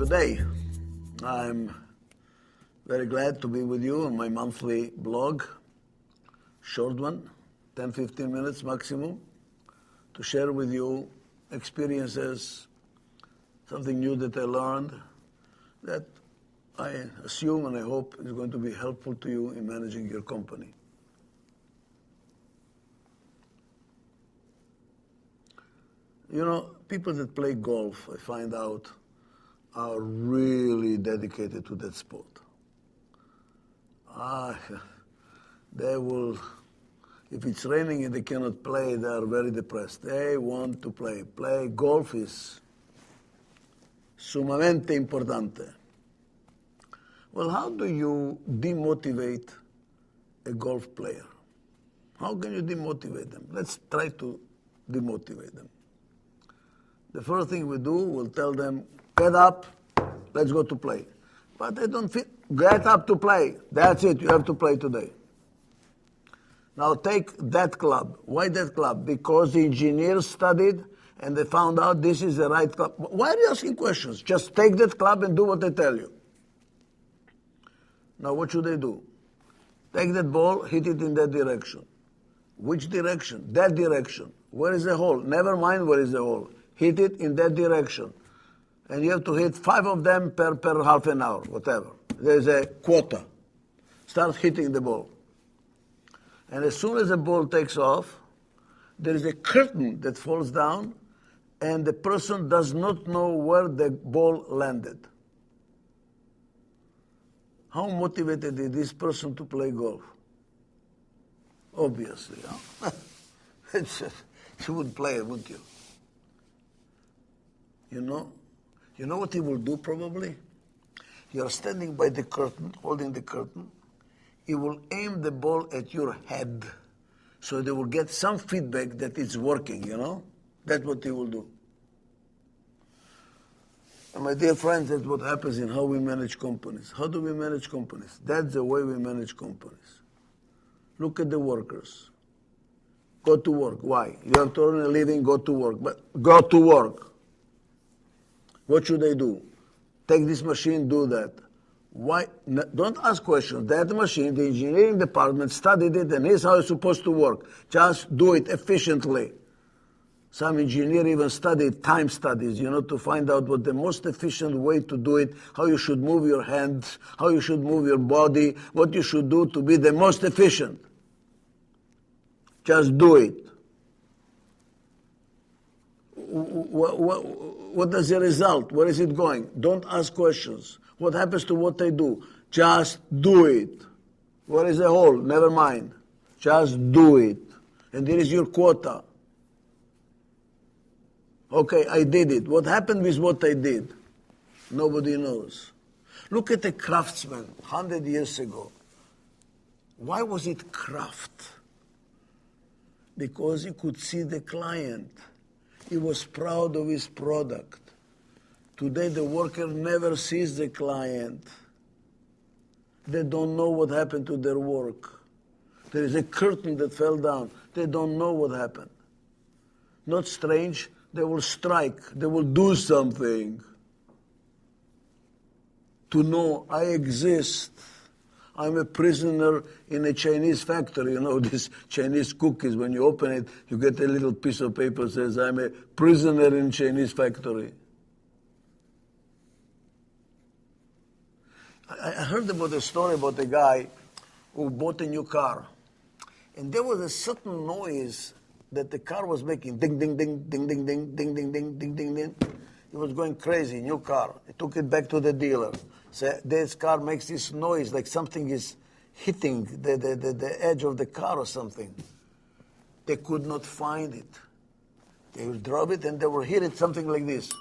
Today, I'm very glad to be with you on my monthly blog, short one, 10-15 minutes maximum, to share with you experiences, something new that I learned that I assume and I hope is going to be helpful to you in managing your company. You know, people that play golf, I find out, are really dedicated to that sport. They will, if it's raining and they cannot play, they are very depressed. They want to play. Play golf is sumamente importante. Well, how do you demotivate a golf player? How can you demotivate them? Let's try to demotivate them. The first thing we do, we'll tell them, get up, let's go to play. But they don't fit. Get up to play. That's it, you have to play today. Now take that club. Why that club? Because the engineers studied and they found out this is the right club. Why are you asking questions? Just take that club and do what they tell you. Now what should they do? Take that ball, hit it in that direction. Which direction? That direction. Where is the hole? Never mind where is the hole. Hit it in that direction. And you have to hit 5 of them per half an hour, whatever. There's a quota. Start hitting the ball. And as soon as the ball takes off, there is a curtain that falls down, and the person does not know where the ball landed. How motivated is this person to play golf? Obviously, huh? You would play, wouldn't you? You know what he will do probably? You're standing by the curtain, holding the curtain. He will aim the ball at your head so they will get some feedback that it's working, you know? That's what he will do. And my dear friends, that's what happens in how we manage companies. How do we manage companies? That's the way we manage companies. Look at the workers. Go to work. Why? You have to earn a living, go to work. But go to work. What should they do? Take this machine, do that. Why? Don't ask questions. That machine, the engineering department studied it, and here's how it's supposed to work. Just do it efficiently. Some engineer even studied time studies, to find out what the most efficient way to do it, how you should move your hands, how you should move your body, what you should do to be the most efficient. Just do it. What is the result? Where is it going? Don't ask questions. What happens to what they do? Just do it. Where is the hole? Never mind. Just do it. And there is your quota. Okay, I did it. What happened with what I did? Nobody knows. Look at the craftsman 100 years ago. Why was it craft? Because he could see the client. He was proud of his product. Today the worker never sees the client. They don't know what happened to their work. There is a curtain that fell down. They don't know what happened. Not strange, they will strike. They will do something to know I exist. I'm a prisoner in a Chinese factory. These Chinese cookies, when you open it, you get a little piece of paper that says, I'm a prisoner in Chinese factory. I heard about a story about a guy who bought a new car. And there was a certain noise that the car was making. Ding, ding, ding, ding, ding, ding, ding, ding, ding, ding, ding, ding. He was going crazy, new car. He took it back to the dealer. Said, this car makes this noise like something is hitting the edge of the car or something. They could not find it. They would drop it and they would hear it something like this.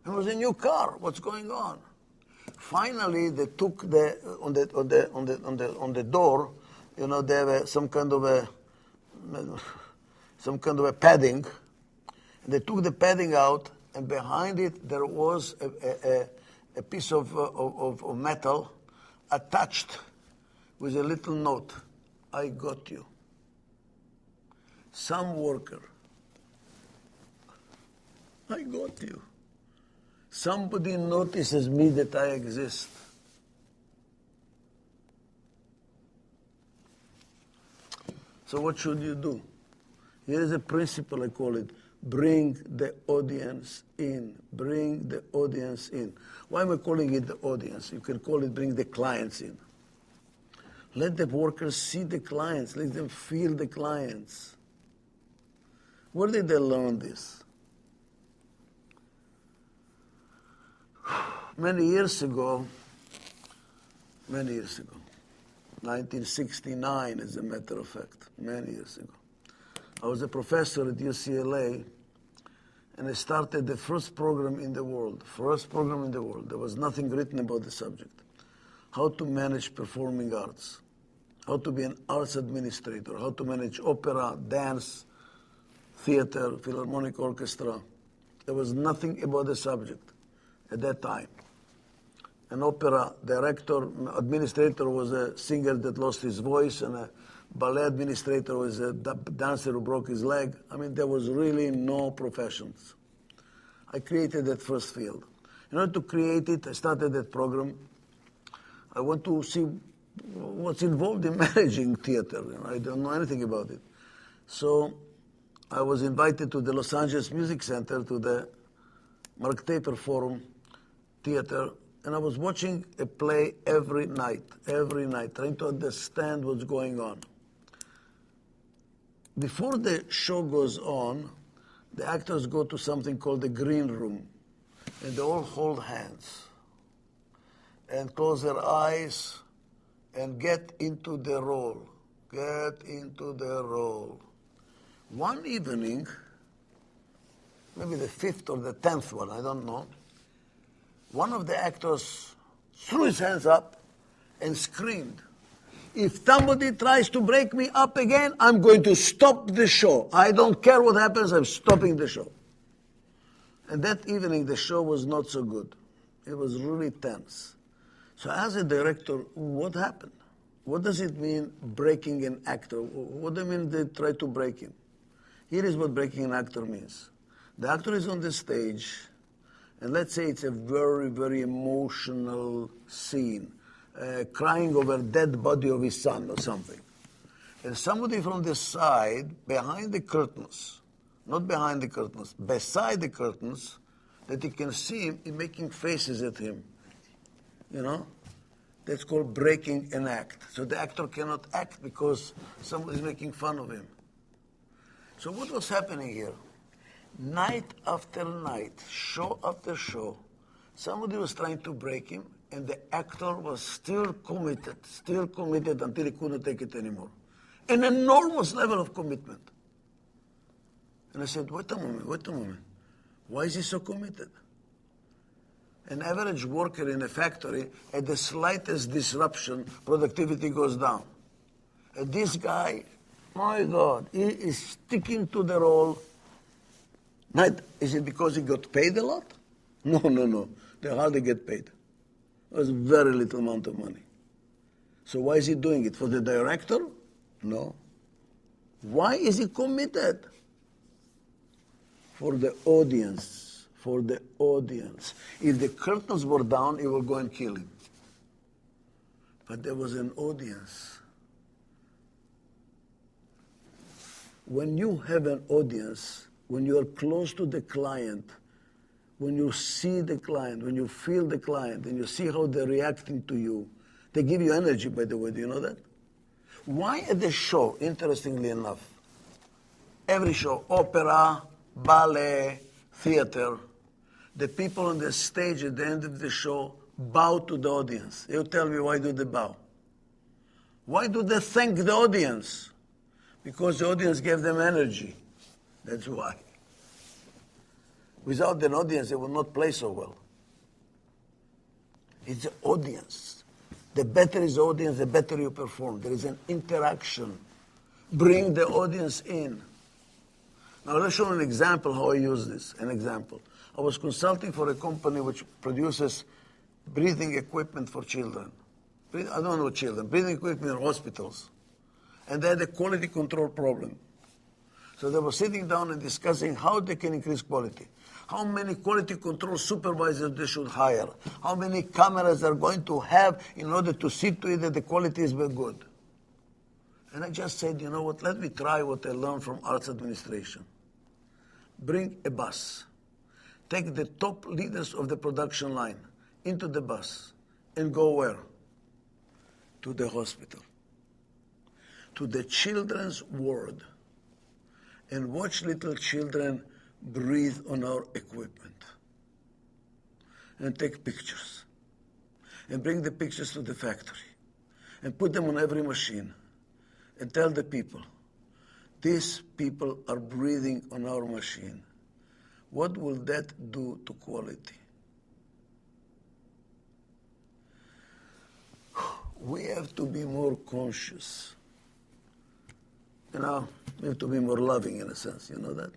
It was a new car. What's going on? Finally, they took on the door. They have some kind of a padding. And they took the padding out, and behind it there was a piece of metal attached with a little note. I got you. Some worker. I got you. Somebody notices me that I exist. So what should you do? Here is a principle, I call it. Bring the audience in. Bring the audience in. Why am I calling it the audience? You can call it bring the clients in. Let the workers see the clients. Let them feel the clients. Where did they learn this? Many years ago, 1969 as a matter of fact, many years ago, I was a professor at UCLA, and I started the first program in the world. There was nothing written about the subject. How to manage performing arts. How to be an arts administrator. How to manage opera, dance, theater, philharmonic orchestra. There was nothing about the subject at that time. An opera director, administrator was a singer that lost his voice, and a ballet administrator was a dancer who broke his leg. I mean, there was really no professions. I created that first field. In order to create it, I started that program. I want to see what's involved in managing theater. I don't know anything about it. So I was invited to the Los Angeles Music Center, to the Mark Taper Forum Theater, and I was watching a play every night, trying to understand what's going on. Before the show goes on, the actors go to something called the green room, and they all hold hands and close their eyes and get into the role. One evening, maybe the 5th or the 10th one, I don't know, one of the actors threw his hands up and screamed, "If somebody tries to break me up again, I'm going to stop the show. I don't care what happens, I'm stopping the show." And that evening, the show was not so good. It was really tense. So as a director, what happened? What does it mean, breaking an actor? What do you mean they try to break him? Here is what breaking an actor means. The actor is on the stage, and let's say it's a very, very emotional scene, crying over a dead body of his son or something. And somebody from the side, behind the curtains, not behind the curtains, beside the curtains, that you can see him making faces at him. You know? That's called breaking an act. So the actor cannot act because somebody is making fun of him. So what was happening here? Night after night, show after show, somebody was trying to break him, and the actor was still committed until he couldn't take it anymore. An enormous level of commitment. And I said, wait a moment. Why is he so committed? An average worker in a factory, at the slightest disruption, productivity goes down. And this guy, my God, he is sticking to the role. Is it because he got paid a lot? No. They hardly get paid. It was very little amount of money. So why is he doing it? For the director? No. Why is he committed? For the audience. For the audience. If the curtains were down, he would go and kill him. But there was an audience. When you have an audience, when you are close to the client, when you see the client, when you feel the client, and you see how they're reacting to you, they give you energy, by the way. Do you know that? Why at the show, interestingly enough, every show, opera, ballet, theater, the people on the stage at the end of the show bow to the audience. You tell me, why do they bow? Why do they thank the audience? Because the audience gave them energy. That's why. Without an audience, they would not play so well. It's the audience. The better is the audience, the better you perform. There is an interaction. Bring the audience in. Now let's show an example how I use this. An example. I was consulting for a company which produces breathing equipment for children. I don't know children, breathing equipment in hospitals. And they had a quality control problem. So they were sitting down and discussing how they can increase quality. how many quality control supervisors they should hire, how many cameras they're going to have in order to see to it that the quality is very good. And I just said, you know what, let me try what I learned from arts administration. Bring a bus. Take the top leaders of the production line into the bus and go where? To the hospital, to the children's ward, and watch little children breathe on our equipment. And take pictures. And bring the pictures to the factory. And put them on every machine. And tell the people, these people are breathing on our machine. What will that do to quality? We have to be more conscious. You know, we have to be more loving in a sense, you know that?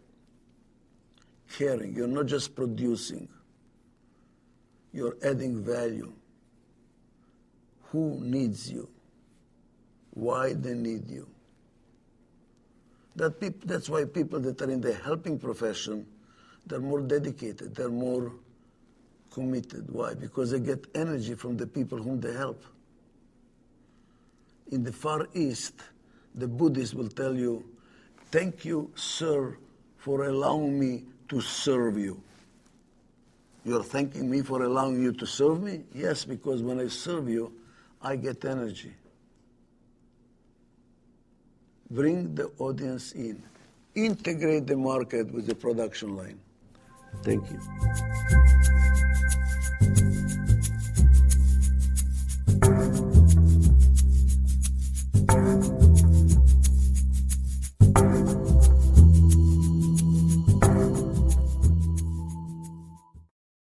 Caring, you're not just producing, you're adding value. Who needs you? Why they need you? That's why people that are in the helping profession, they're more dedicated, they're more committed. Why? Because they get energy from the people whom they help. In the Far East, the Buddhists will tell you, thank you, sir, for allowing me to serve you. You're thanking me for allowing you to serve me? Yes, because when I serve you, I get energy. Bring the audience in. Integrate the market with the production line. Thank you.